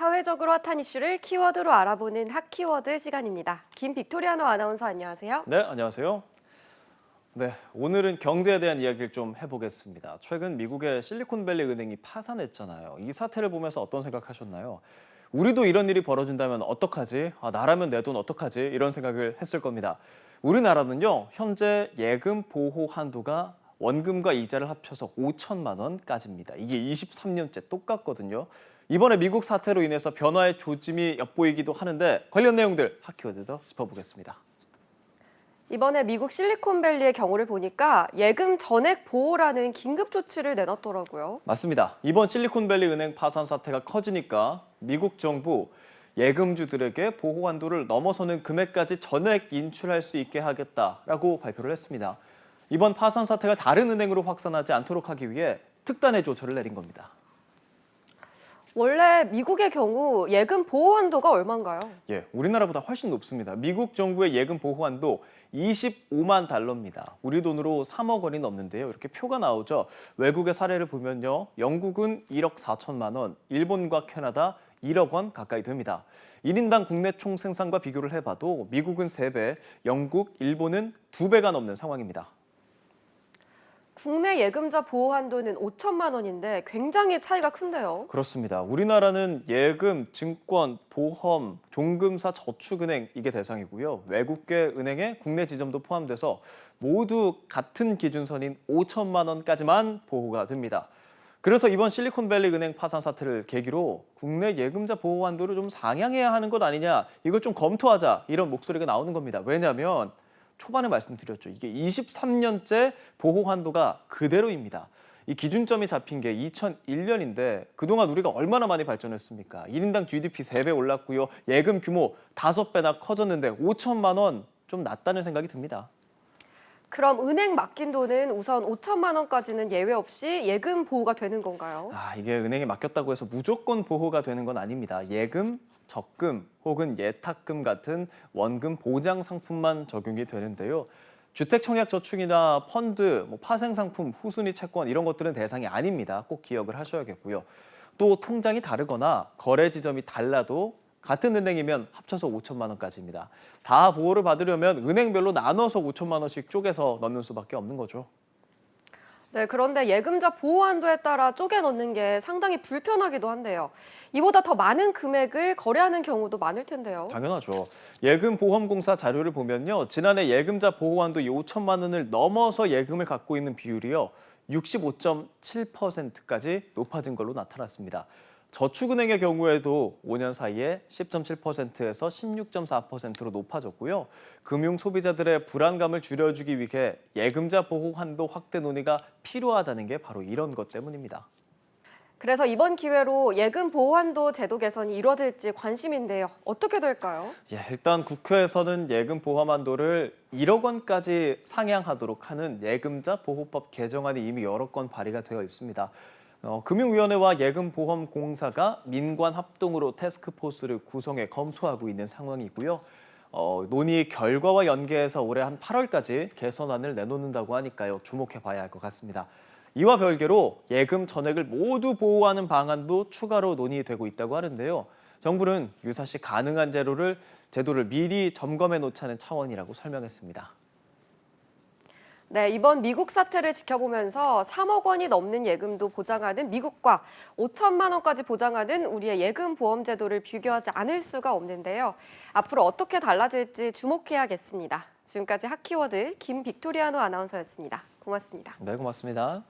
사회적으로 핫한 이슈를 키워드로 알아보는 핫키워드 시간입니다. 김빅토리아노 아나운서 안녕하세요. 네, 안녕하세요. 네, 오늘은 경제에 대한 이야기를 좀 해보겠습니다. 최근 미국의 실리콘밸리 은행이 파산했잖아요. 이 사태를 보면서 어떤 생각하셨나요? 우리도 이런 일이 벌어진다면 어떡하지? 나라면 내 돈 어떡하지? 이런 생각을 했을 겁니다. 우리나라는요, 현재 예금 보호 한도가 원금과 이자를 합쳐서 5천만 원까지입니다. 이게 23년째 똑같거든요. 이번에 미국 사태로 인해서 변화의 조짐이 엿보이기도 하는데 관련 내용들 핫키워드에서 짚어보겠습니다. 이번에 미국 실리콘밸리의 경우를 보니까 예금 전액 보호라는 긴급 조치를 내놨더라고요. 맞습니다. 이번 실리콘밸리 은행 파산 사태가 커지니까 미국 정부 예금주들에게 보호 한도를 넘어서는 금액까지 전액 인출할 수 있게 하겠다라고 발표를 했습니다. 이번 파산 사태가 다른 은행으로 확산하지 않도록 하기 위해 특단의 조처를 내린 겁니다. 원래 미국의 경우 예금 보호 한도가 얼마인가요? 예, 우리나라보다 훨씬 높습니다. 미국 정부의 예금 보호 한도 25만 달러입니다. 우리 돈으로 3억 원이 넘는데요. 이렇게 표가 나오죠. 외국의 사례를 보면요. 영국은 1억 4천만 원, 일본과 캐나다 1억 원 가까이 됩니다. 1인당 국내 총 생산과 비교를 해봐도 미국은 3배, 영국, 일본은 2배가 넘는 상황입니다. 국내 예금자 보호 한도는 5천만 원인데 굉장히 차이가 큰데요. 그렇습니다. 우리나라는 예금, 증권, 보험, 종금사, 저축은행 이게 대상이고요. 외국계 은행의 국내 지점도 포함돼서 모두 같은 기준선인 5천만 원까지만 보호가 됩니다. 그래서 이번 실리콘밸리 은행 파산 사태를 계기로 국내 예금자 보호 한도를 좀 상향해야 하는 것 아니냐, 이걸 좀 검토하자 이런 목소리가 나오는 겁니다. 왜냐하면 초반에 말씀드렸죠. 이게 23년째 보호 한도가 그대로입니다. 이 기준점이 잡힌 게 2001년인데 그동안 우리가 얼마나 많이 발전했습니까? 1인당 GDP 3배 올랐고요. 예금 규모 5배나 커졌는데 5천만 원 좀 낮다는 생각이 듭니다. 그럼 은행 맡긴 돈은 우선 5천만 원까지는 예외 없이 예금 보호가 되는 건가요? 이게 은행에 맡겼다고 해서 무조건 보호가 되는 건 아닙니다. 예금, 적금 혹은 예탁금 같은 원금 보장 상품만 적용이 되는데요. 주택청약저축이나 펀드, 파생상품, 후순위 채권 이런 것들은 대상이 아닙니다. 꼭 기억을 하셔야겠고요. 또 통장이 다르거나 거래 지점이 달라도 같은 은행이면 합쳐서 5천만 원까지입니다. 다 보호를 받으려면 은행별로 나눠서 5천만 원씩 쪼개서 넣는 수밖에 없는 거죠. 네, 그런데 예금자 보호 한도에 따라 쪼개 넣는 게 상당히 불편하기도 한데요. 이보다 더 많은 금액을 거래하는 경우도 많을 텐데요. 당연하죠. 예금보험공사 자료를 보면요. 지난해 예금자 보호 한도 5천만 원을 넘어서 예금을 갖고 있는 비율이요. 65.7%까지 높아진 걸로 나타났습니다. 저축은행의 경우에도 5년 사이에 10.7%에서 16.4%로 높아졌고요. 금융 소비자들의 불안감을 줄여주기 위해 예금자 보호 한도 확대 논의가 필요하다는 게 바로 이런 것 때문입니다. 그래서 이번 기회로 예금 보호 한도 제도 개선이 이루어질지 관심인데요. 어떻게 될까요? 일단 국회에서는 예금 보험 한도를 1억 원까지 상향하도록 하는 예금자 보호법 개정안이 이미 여러 건 발의가 되어 있습니다. 금융위원회와 예금보험공사가 민관 합동으로 태스크포스를 구성해 검토하고 있는 상황이고요. 논의 결과와 연계해서 올해 한 8월까지 개선안을 내놓는다고 하니까요. 주목해 봐야 할 것 같습니다. 이와 별개로 예금 전액을 모두 보호하는 방안도 추가로 논의되고 있다고 하는데요. 정부는 유사시 가능한 제도를 미리 점검해 놓자는 차원이라고 설명했습니다. 네, 이번 미국 사태를 지켜보면서 3억 원이 넘는 예금도 보장하는 미국과 5천만 원까지 보장하는 우리의 예금 보험 제도를 비교하지 않을 수가 없는데요. 앞으로 어떻게 달라질지 주목해야겠습니다. 지금까지 핫키워드 김빅토리아노 아나운서였습니다. 고맙습니다. 네, 고맙습니다.